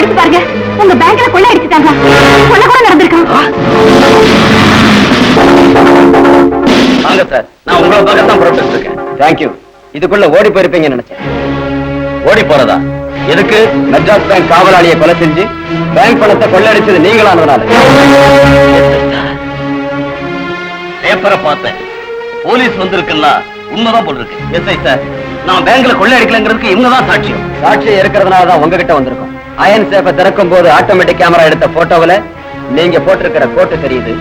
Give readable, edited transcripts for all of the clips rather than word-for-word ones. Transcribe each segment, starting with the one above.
படிச்சு பாருங்க, உங்க பேங்க்ல கொள்ளை அடிச்சுட்டாங்க. கொலை கூட நடந்திருக்காங்க. வாங்க சார், நான் உங்களை பக்கத்தான் புறப்பட்டு இருக்கேன். தேங்க்யூ. இதுக்குள்ள ஓடி போயிருப்பீங்கன்னு நினைச்சேன். ஓடி போறதா? எதுக்கு? மெட்ராஸ் பேங்க் காவலாளியை கொலை செஞ்சு பேங்க் பணத்தை கொள்ளடிச்சது நீங்களானதுனால. பேப்பரை பார்த்தேன், போலீஸ் வந்திருக்குல்ல, உண்மைதான் போல் இருக்கு. எஸ்ஐ சார், நான் பேங்க்ல கொள்ளை அடிக்கலங்கிறதுக்கு இவங்கதான் சாட்சியம். சாட்சியம் இருக்கிறதுனால தான் உங்ககிட்ட வந்திருக்கோம். அயன் சேஃபை திறக்கும் போது ஆட்டோமேட்டிக் கேமரா எடுத்த போட்டோவில் நீங்க போட்டிருக்கிற கோட்டு தெரியுது.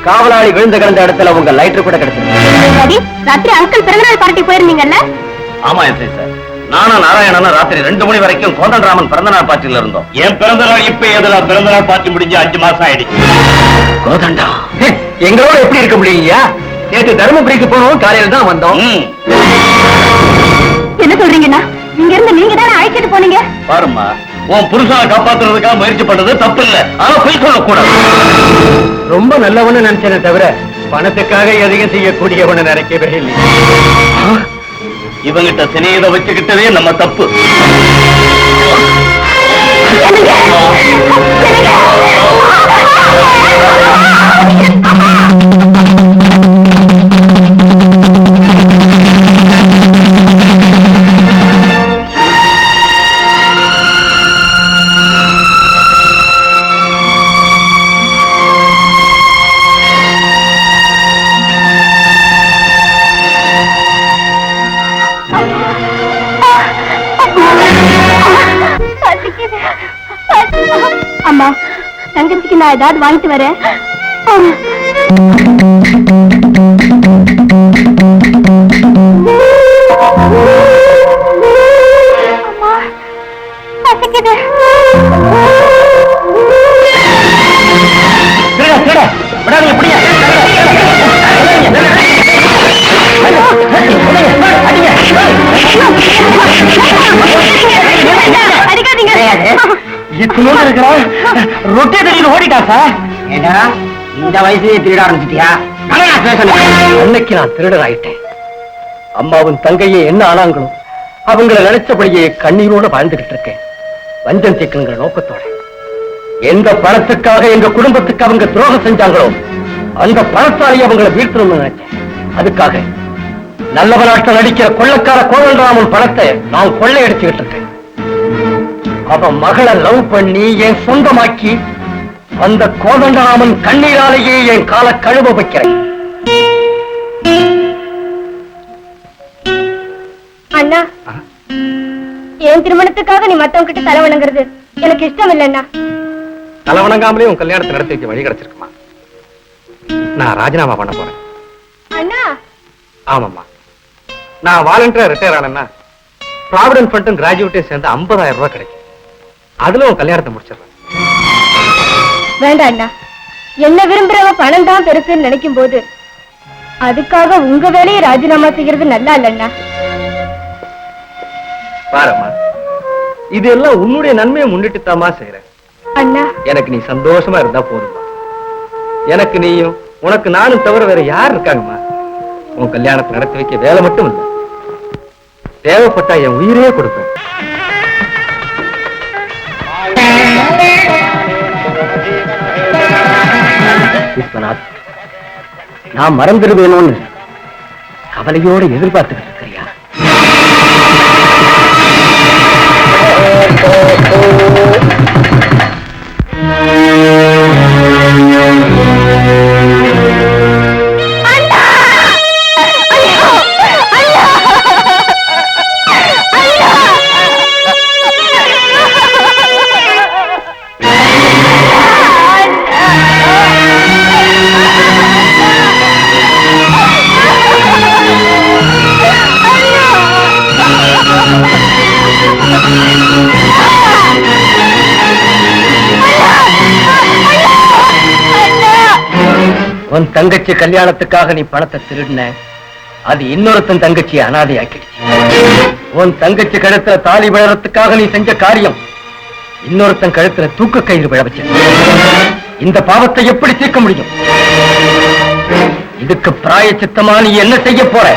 காவலாளி விழுந்து கிடந்த இடத்துல உங்க லைட்டர் கூட கிடைச்சிருக்கு. ராத்திரி அங்கிள் பிறந்தநாள் பார்ட்டி போயிருந்தீங்கல்ல? ஆமா எஸ்ஐ சார், நானும் நாராயணனும் ராத்திரி 2 மணி வரைக்கும் கோதண்டராமன் பிறந்தநாள் பார்ட்டியில இருந்தோம். என் பிறந்தநாள் இப்ப எதுல பிறந்தநாள் பார்ட்டி முடிஞ்சு 5 மாசம் ஆயிடுச்சு. கோதண்டா எங்களோட எப்படி இருக்க முடியுங்க? நேற்று தருமபுரிக்கு போனோம், காலையில தான் வந்தோம். என்ன சொல்றீங்கன்னா, இங்க இருந்து நீங்க தானே அழைச்சிட்டு போனீங்க? பாருமா, உன் புருஷனை காப்பாத்துறதுக்காக முயற்சி பண்றது தப்பு இல்ல, ஆனா போய் சொல்லக்கூடாது. ரொம்ப நல்லவன்னு நினைச்சேனே தவிர பணத்துக்காக எதையும் செய்யக்கூடியவன்னு நினைக்கவே இல்லை. இவங்கிட்ட சினையதை வச்சுக்கிட்டதே நம்ம தப்பு. அம்மா, தங்கச்சிக்கு நான் ஏதாவது வாங்கிட்டு வரேன். ரொட்டி தெரியும் ஓடிட்டா சார். ஏடா, இந்த வயசுலயே திருட ஆரம்பிச்சிட்டியா? அன்னைக்கு நான் திருடர் ஆயிட்டேன். அம்மாவும் தங்கையே என்ன ஆனாங்களோ அவங்களை நினைச்சபடியே கண்ணீரோட வாழ்ந்துகிட்டு இருக்கேன். வஞ்சம் தீர்க்குங்கிற நோக்கத்தோட. எந்த பணத்துக்காக எங்க குடும்பத்துக்கு அவங்க துரோகம் செஞ்சாங்களோ அந்த பணத்தாலேயே அவங்களை வீழ்த்தணும்னு நினைச்சேன். அதுக்காக நல்லவனாட்டம் நடிக்கிற கொள்ளக்கார கோதண்டராமன் பணத்தை நான் கொள்ளையடிச்சுக்கிட்டு இருக்கேன். அவன் மகளை லவ் பண்ணி என் சொந்தமாக்கி அந்த கோதண்டராமன் கண்ணீராலேயே என் கால கழுவ வைக்கிறேன். அண்ணா, என் திருமணத்துக்காக நீ மத்தவங்க கிட்ட தலைவணங்கிறது எனக்கு இஷ்டம் இல்லைன்னா. தலைவணங்காமலே உன் கல்யாணத்தை நடத்தி வைக்க வழி கிடைச்சிருக்குமா? நான் ராஜினாமா பண்ண போறேன். அண்ணா. ஆமாம்மா, நான் வாலண்டியரா ரிட்டையர் ஆனேன்னா ப்ராவிடன்ட் ஃபண்டும் கிராஜுவேட்டையும் சேர்ந்து 50,000 ரூபாய் கிடைக்கும். அதுல உன் கல்யாணத்தை முடிச்சிடுறேன். வேண்டாம் அண்ணா, என்ன விரும்புறவ பணம் தான் பெருசுன்னு நினைக்கும் போது அதுக்காக உங்க வேலையை ராஜினாமா செய்யறது நல்லா இல்லைன்னா. பாரம்மா, இதெல்லாம் உன்னுடைய நன்மையை முன்னிட்டுத்தாமா செய்யறேன். அண்ணா, எனக்கு நீ சந்தோஷமா இருந்தா போதுமா? எனக்கு நீயும் உனக்கு நானும் தவிர வேற யார் இருக்காங்கம்மா? உன் கல்யாணத்தை நடத்தி வைக்க வேலை மட்டும் இல்லை, தேவைப்பட்டா என் உயிரையே கொடுப்பேன். விஸ்வநாத், நான் மறந்துடுவேணும்னு கவலையோட எதிர்பார்த்துக்கிட்டு இருக்கிறியா? உன் தங்கச்சி கல்யாணத்துக்காக நீ பணத்தை திருடின, அது இன்னொருத்தன் தங்கச்சியை அனாதையாக்கிடுச்சு. உன் தங்கச்சி கழுத்துல தாலி விழறதுக்காக நீ செஞ்ச காரியம் இன்னொருத்தன் கழுத்துல தூக்க கயிறு விழ வச்சு. இந்த பாவத்தை எப்படி தீர்க்க முடியும்? இதுக்கு பிராயச்சித்தமா நீ என்ன செய்ய போற?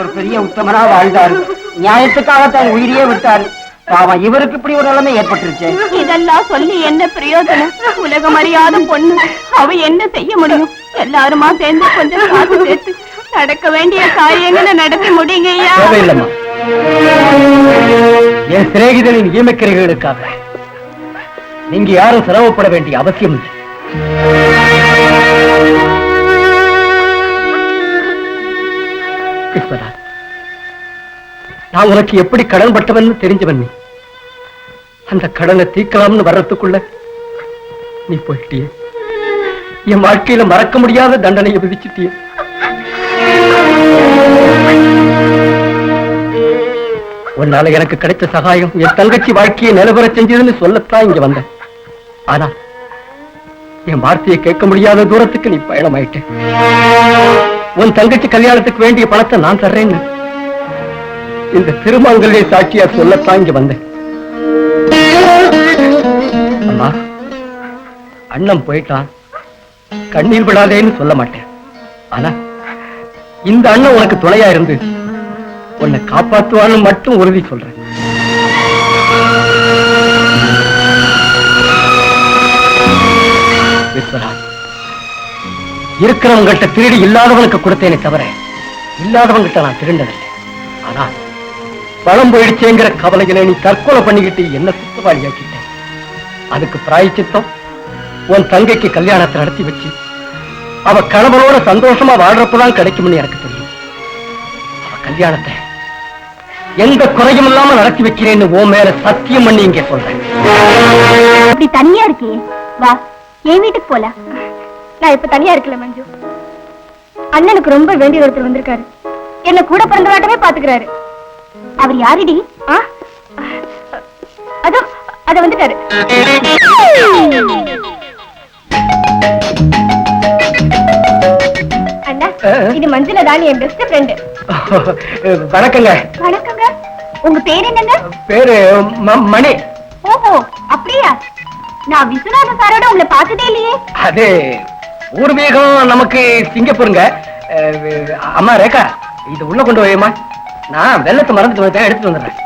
ஒரு பெரிய உத்தமரா வாழ்ந்தாரு, நியாயத்துக்காக தன் உயிரியே விட்டாரு. பாவம் இவருக்கு இப்படி ஒரு நிலைமை ஏற்பட்டுருச்சு. இதெல்லாம் சொல்லி என்ன பிரயோஜனம்? உலகம் அறியாத பொண்ணு, அவ என்ன செய்ய முடியும்? எல்லாருமா சேர்ந்து கொஞ்சம் காசு சேர்த்து நடக்க வேண்டிய காரியங்களை நடத்தி முடியுங்க ஐயா. தேவையில்லம்மா, என் சிநேகிதனின் ஈமக்கிரைகளுக்காக நீங்க யாரும் சிரமப்பட வேண்டிய அவசியம் இல்லை. விஸ்வநாத், நான் உனக்கு எப்படி கடன் பட்டவன் தெரிஞ்சவன். நீ அந்த கடனை தீர்க்கலாம்னு வர்றதுக்குள்ள நீ போயிட்டிய. என் வாழ்க்கையில மறக்க முடியாத தண்டனையை விதிச்சிட்டிய. உன்னால எனக்கு கிடைச்ச சகாயம் என் தங்கச்சி வாழ்க்கையை நிலவர செஞ்சதுன்னு சொல்லத்தான் இங்க வந்தேன். ஆனா என் வார்த்தையை கேட்க முடியாத தூரத்துக்கு நீ பயணமாயிட்ட. உன் தங்கச்சி கல்யாணத்துக்கு வேண்டிய பணத்தை நான் தர்றேன்னு இந்த திருமங்கல்ய சாட்சியா சொல்லத்தான் இங்க வந்தேன். அம்மா, அண்ணன் போயிட்டான், கண்ணீர் விடாதேன்னு சொல்ல மாட்டேன். ஆனா இந்த அண்ணன் உனக்கு துணையா இருந்து உன்னை காப்பாற்றுவான்னு மட்டும் உறுதி சொல்றேன். விஸ்வநாத், இருக்கிறவங்கள்ட்ட திருடி இல்லாதவனுக்கு கொடுத்தேனே தவிர இல்லாதவங்கிட்ட நான் திருண்டதில்லை. ஆனா பணம் போயிடுச்சேங்கிற கவலைகளை நீ தற்கொலை பண்ணிக்கிட்டு என்ன சுத்தவாளியாக்கிட்ட. அதுக்கு பிராயச்சித்தம் உன் தங்கைக்கு கல்யாணத்தை நடத்தி வச்சு அவ கணவனோட சந்தோஷமா வாழ்றப்பதான் கிடைக்கும்னு எனக்கு தெரியும். அவ கல்யாணத்தை எந்த குறையும் இல்லாம நடத்தி வைக்கிறேன்னு உன் மேல சத்தியம் பண்ணி இங்க சொல்றேன். அப்படி தனியா இருக்கே, வா என் வீட்டுக்கு போலாம். நான் இப்ப தனியா இருக்கல மஞ்சு. அண்ணனுக்கு ரொம்ப வேண்டிய ஒருத்தர் வந்திருக்காரு. என்ன கூட பிறந்தவாட்டமே பாத்துக்கிறாரு. அவர் யாருடி? அதோ அத வந்துட்டாரு. அண்ணா, இது மஞ்சுள தான், என் பெஸ்ட் ஃப்ரெண்ட். வணக்கங்க. வணக்கங்க. உங்க பேர் என்னங்க? பேரு மணி. ஓஹோ, அப்படியா? நான் விஸ்வநாத சாரோட உங்களை பார்த்ததே இல்லையே. அது பூர்வீகம் நமக்கு சிங்கப்பூருங்க. அம்மா ரேகா, இது உள்ள கொண்டு போயமா. நான் வெள்ளத்தை மறந்துட்டு வந்தேன், எடுத்துட்டு வந்துடுறேன்.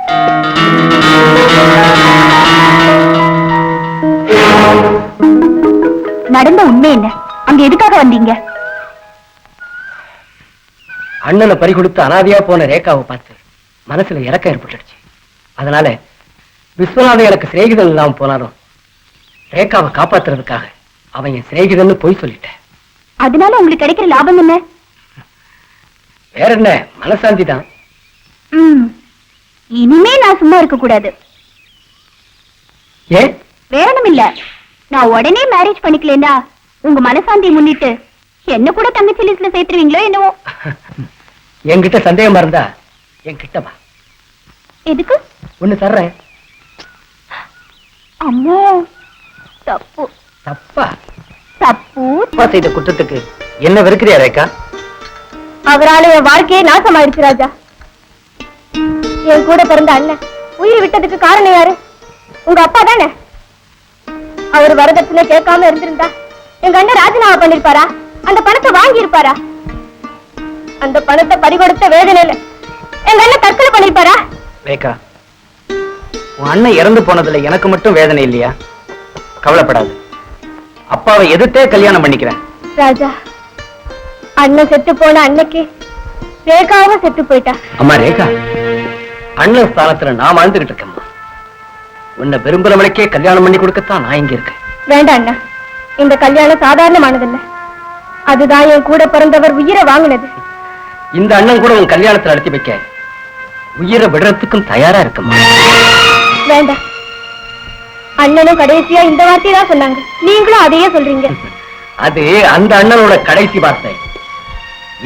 நடந்த உண்மை என்ன? அங்க எதுக்காக வந்தீங்க? அண்ணனை பறி கொடுத்து அனாதையா போன ரேகாவை பார்த்து மனசுல இறக்கம் ஏற்பட்டுடுச்சு. அதனால விஸ்வநாதன் எனக்கு சிநேகிதன் இல்லாம போனாலும் ரேகாவை காப்பாத்துறதுக்காக அவன் என் சிநேகிதன்னு போய் சொல்லிட்டேன். அதனால உங்களுக்கு கிடைக்கிற லாபம் என்ன? வேற என்ன, மனசாந்தி தான். இனிமே நான் சும்மா இருக்க கூடாது. ஏன்? வேணும் இல்ல, நான் உடனே மேரேஜ் பண்ணிக்கலன்னா உங்க மனசாந்தியை முன்னிட்டு என்ன கூட தங்கச்சி லிஸ்ட்ல சேர்த்துருவீங்களோ என்னவோ. என்கிட்ட சந்தேகமா இருந்தா என்கிட்ட வா. எதுக்கு? ஒண்ணு தர்றேன். அம்மோ, தப்பு. தப்பா? தப்பு. அப்பா செய்த குற்றத்துக்கு என்ன வெறுக்கிறியா ரேகா? அவரால என் வாழ்க்கையே நாசமாயிருச்சு ராஜா. என் கூட பிறந்த அண்ணன் உயிர் விட்டதுக்கு காரணம் யாரு? உங்க அப்பா தானே. அவர் வரதட்சணை கேட்காம இருந்திருந்தா எங்க அண்ணன் ராஜினாமா பண்ணிருப்பாரா? அந்த பணத்தை வாங்கி இருப்பாரா? அந்த பணத்தை பறிகொடுத்த வேதனையில எங்க அண்ணன் தற்கொலை பண்ணிருப்பாரா? ரேகா, உன் அண்ணன் இறந்து போனதுல எனக்கு மட்டும் வேதனை இல்லையா? கவலைப்படாது, அப்பாவை எதிர்த்தே கல்யாணம் பண்ணிக்கிறேன். ராஜா, அண்ணன் செத்து போன அன்னைக்கு ரேகாவும் செத்து போயிட்டா. அம்மா ரேகா, அண்ணன் ஸ்தானத்துல நான் வாழ்ந்துகிட்டு இருக்கேம்மா. உன்னை விரும்புறவனுக்கே கல்யாணம் பண்ணி கொடுக்கத்தான் நான் இங்க இருக்கேன். வேண்டாம் அண்ணா, இந்த கல்யாணம் சாதாரணமானதில்லை. அதுதான் என் கூட பிறந்தவர் உயிரை வாங்கினது. இந்த அண்ணன் கூட உன் கல்யாணத்தை நடத்தி வைக்க உயிரை விடுறதுக்கும் தயாரா இருக்கம்மா. வேண்டாம், அண்ணனும் கடைசியா இந்த வார்த்தையை தான் சொன்னாங்க. நீங்களும் அதையே சொல்றீங்க. அது அந்த அண்ணனோட கடைசி வார்த்தை,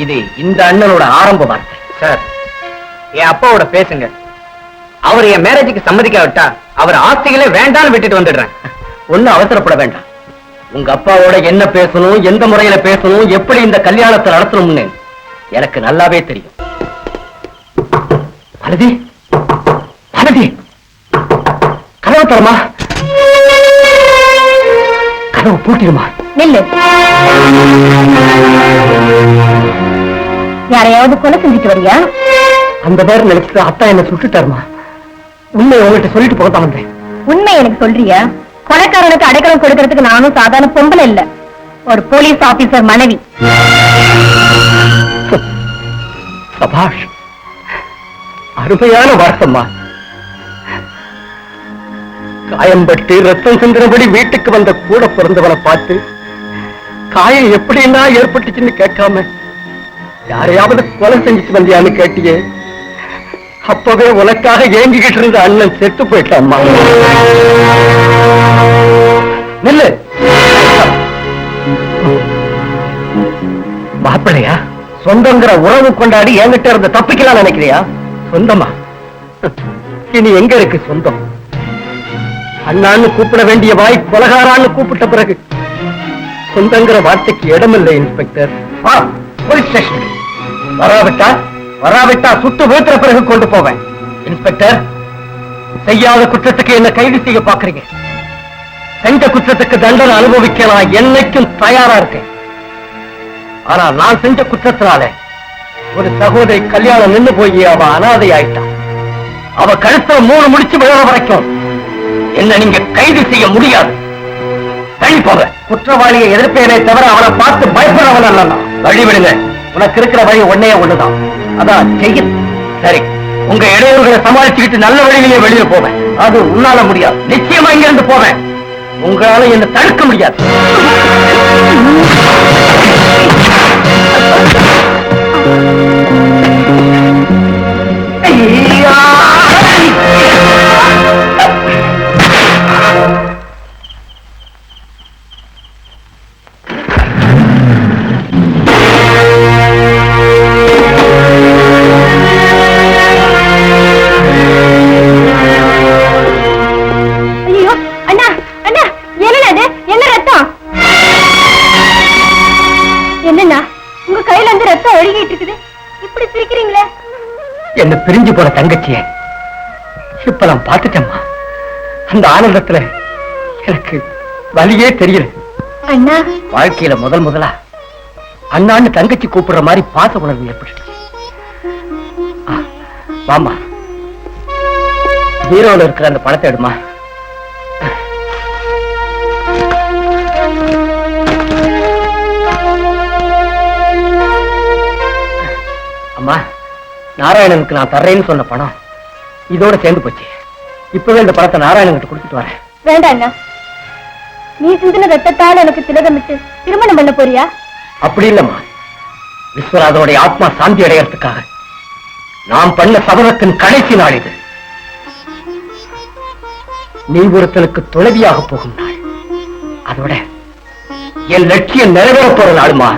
இது இந்த அண்ணனோட ஆரம்ப வார்த்தை. சார், என் அப்பாவோட பேசுங்க. அவர் என் மேரேஜுக்கு சம்மதிக்காவிட்டா அவர் ஆஸ்திகளே வேண்டாம்னு விட்டுட்டு வந்துடுறேன். ஒண்ணும் அவசரப்பட வேண்டாம். உங்க அப்பாவோட என்ன பேசணும், எந்த முறையில பேசணும், எப்படி இந்த கல்யாணத்தை நடத்தணும்னு எனக்கு நல்லாவே தெரியும். பாரதி, பாரதி, கதவு தரமா, கதவு பூட்டிடுமா. நில்லு. யாரையாவது கொலை செஞ்சுட்டு வரியா? அந்த பேர் நினைச்சிட்டு அத்தா என்ன சுட்டுட்டாருமா. உண்மை உங்ககிட்ட சொல்லிட்டு போகத்தான் வந்தேன். உண்மை எனக்கு சொல்றியா? கொலைக்காரனுக்கு அடைக்கலம் கொடுக்கறதுக்கு நானும் சாதாரண பொம்பளை இல்ல, ஒரு போலீஸ் ஆபீசர் மனைவி. சபாஷ், அருமையான வார்த்தம்மா. காயம்பட்டு ரத்தம் சிந்தினபடி வீட்டுக்கு வந்த கூட பிறந்தவனை பார்த்து காயம் எப்படின்னா ஏற்பட்டுச்சுன்னு கேட்காம யாரையாவது கொலை செஞ்சுட்டு வந்தியான்னு கேட்டியே. அப்பவே உனக்காக ஏங்கிக்கிட்டு இருந்த அண்ணன் செத்து போயிட்டாம்மா. நில்லு. மாப்பிள்ளையா? சொந்தங்கிற உறவு கொண்டாடி என்கிட்ட இருந்த தப்பிக்கலாம் நினைக்கிறியா? சொந்தமா? இனி எங்க இருக்கு சொந்தம்? அண்ணான்னு கூப்பிட வேண்டிய வாய் கொலகாரான்னு கூப்பிட்ட பிறகு சொந்தங்கிற வார்த்தைக்கு இடமில்லை. இன்ஸ்பெக்டர், போலீஸ் ஸ்டேஷன் வராவிட்டா சுட்டு வீழ்த்துற பிறகு கொண்டு போவேன். இன்ஸ்பெக்டர், செய்யாத குற்றத்துக்கு என்ன கைது செய்ய பாக்குறீங்க. செஞ்ச குற்றத்துக்கு தண்டனை அனுபவிக்க நான் என்னைக்கும் தயாரா இருக்கேன். ஆனா நான் செஞ்ச குற்றத்தினால ஒரு சகோதரி கல்யாணம் நின்று போய் அவ அனாதை ஆயிட்டான். அவ கழுத்துல 3 முடிச்சு விழற வரைக்கும் என்ன நீங்க கைது செய்ய முடியாது. தள்ளி போக. குற்றவாளியை எதிர்ப்பேனே தவிர அவனை பார்த்து பயப்படுறவன் அல்ல. வழிவிடுங்க. உனக்கு இருக்கிற வழி ஒன்னே ஒண்ணுதான், அதான் செய்யும். சரி, உங்க இடையூறுகளை சமாளிச்சுக்கிட்டு நல்ல வழியிலேயே வெளியே போவேன். அது உன்னால முடியாது. நிச்சயமா இங்க இருந்து போவேன். உங்களால என்ன தடுக்க முடியாது. என்ன பிரிஞ்சு போன தங்கச்சிய இப்ப நான் பார்த்துட்டேம்மா. அந்த ஆனந்தத்துல எனக்கு வலியே தெரியல. அண்ணா, வாழ்க்கையில முதலா அண்ணான்னு தங்கச்சி கூப்பிடுற மாதிரி பாச உணர்வு ஏற்பட்டுச்சு. வாமா, பீரோல இருக்கிற அந்த பணத்தை எடுமா. அம்மா, நாராயணனுக்கு நான் தர்றேன்னு சொன்ன பணம் இதோட சேர்ந்து போச்சு. இப்பவே இந்த பணத்தை நாராயணனுக்கு கொடுத்துட்டு வரேன். வேண்டாம் அண்ணா, நீ சிந்தின ரத்தத்தால் எனக்கு திலகமிட்டு திருமணம் பண்ண போறியா? அப்படி இல்லம்மா, விஸ்வநாதனுடைய ஆத்மா சாந்தி அடையறதுக்காக நாம் பண்ண சபதத்தின் கடைசி நாள் இது. நீ ஒருத்தனுக்கு துணைவியாக போகும் நாள், அதோட என் லட்சியம் நிறைவேற போற நாளுமா.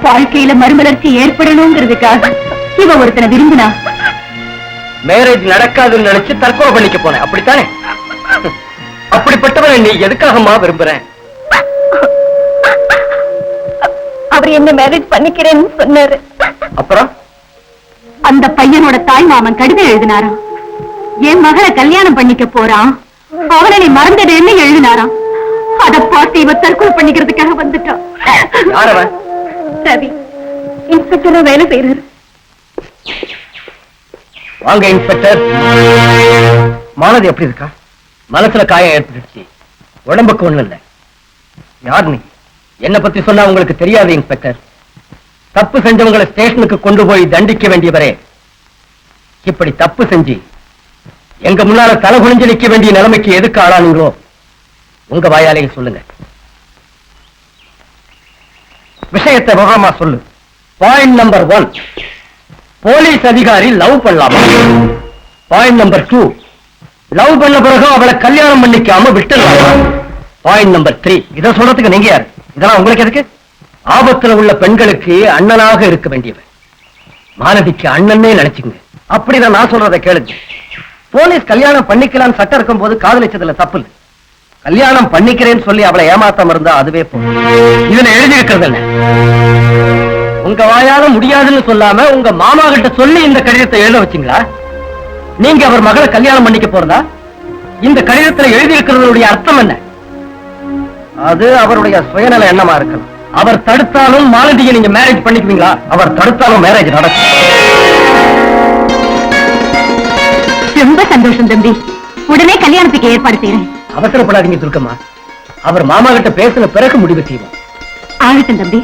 வாழ்க்கையில மறுமலர்ச்சி ஏற்படணுங்கிறதுக்காக இவ ஒருத்தனை விரும்பினா மேரேஜ் நடக்காதுன்னு நினைச்சு தற்கொலை பண்ணிக்க போனேன், அப்படித்தானே? அப்படிப்பட்டவரை நீ எதுக்காகமா விரும்புற? அவர் என்ன மேரேஜ் பண்ணிக்கிறேன்னு சொன்னாரு. அப்புறம் அந்த பையனோட தாய் மாமன் கடிதம் எழுதினாராம். என் மகளை கல்யாணம் பண்ணிக்க போறான், அவனை நீ மறந்துடுன்னு எழுதினாராம். அதை பார்த்து இவ தற்கொலை பண்ணிக்கிறதுக்காக வந்துட்டான். யாரவன்? ரவி, இன்ஸ்பெக்டரா வேலை செய்யறாரு. வாங்க இன்ஸ்பெக்டர். மானதி எப்படி இருக்கா? மனசுல காயம் ஏற்பட்டுச்சு, உடம்புக்கு ஒண்ணு இல்ல. யார் நீ? என்ன பத்தி சொன்னா உங்களுக்கு தெரியாது இன்ஸ்பெக்டர். தப்பு செஞ்சவங்களை ஸ்டேஷனுக்கு கொண்டு போய் தண்டிக்க வேண்டியவரே இப்படி தப்பு செஞ்சு எங்க முன்னால தலை குனிஞ்சு நிக்க வேண்டிய நிலைமைக்கு எதுக்கு ஆளானீங்களோ உங்க வாயாலேயே சொல்லுங்க. விஷயத்தை விவரமா சொல்லு. பாயிண்ட் நம்பர் 1, போலீஸ் அதிகாரி லவ் பண்ணலாமா? பாயிண்ட் நம்பர் 2, லவ் பண்ண பிறகு அவளை கல்யாணம் பண்ணிக்காம விட்டுடலாமா? பாயிண்ட் நம்பர் 3, இதை சொல்றதுக்கு நீங்க யாரு? இதெல்லாம் உங்களுக்கு எதுக்கு? ஆபத்துல உள்ள பெண்களுக்கு அண்ணனாக இருக்க வேண்டியவன் மானதிக்கு அண்ணனே நினைச்சுங்க. அப்படிதான் நான் சொல்றதை கேளுங்க. போலீஸ் கல்யாணம் பண்ணிக்கலாம்னு சட்டம் இருக்கும் போது காதலிச்சதுல தப்பு இல்லை. கல்யாணம் பண்ணிக்கிறேன்னு சொல்லி அவளை ஏமாத்தாம இருந்தா அதுவே போதும். இதுல எழுதி இருக்கிறது இல்ல. உங்க வாயால முடியாதுன்னு சொல்லாம உங்க மாமா கிட்ட சொல்லி இந்த கடிதத்தை எழுத வச்சீங்களா? நீங்க அவர் மகளை கல்யாணம் பண்ணிக்க போறதா? இந்த கடிதத்துல எழுதி இருக்கிறதுடைய அர்த்தம் என்ன? அது அவருடைய சுயநல எண்ணமா இருக்கலாம். அவர் தடுத்தாலும் மாலதியை நீங்க மேரேஜ் பண்ணிக்குவீங்களா? அவர் தடுத்தாலும் மேரேஜ் நடக்கும். ரொம்ப சந்தோஷம் தம்பி. உடனே கல்யாணத்துக்கு ஏற்பாடு செய்யறேன். அவசரப்படாதீங்க துர்க்கம்மா. அவர் மாமா கிட்ட பேசின பிறகு முடிவு செய்வோம். ஆகட்டும் தம்பி.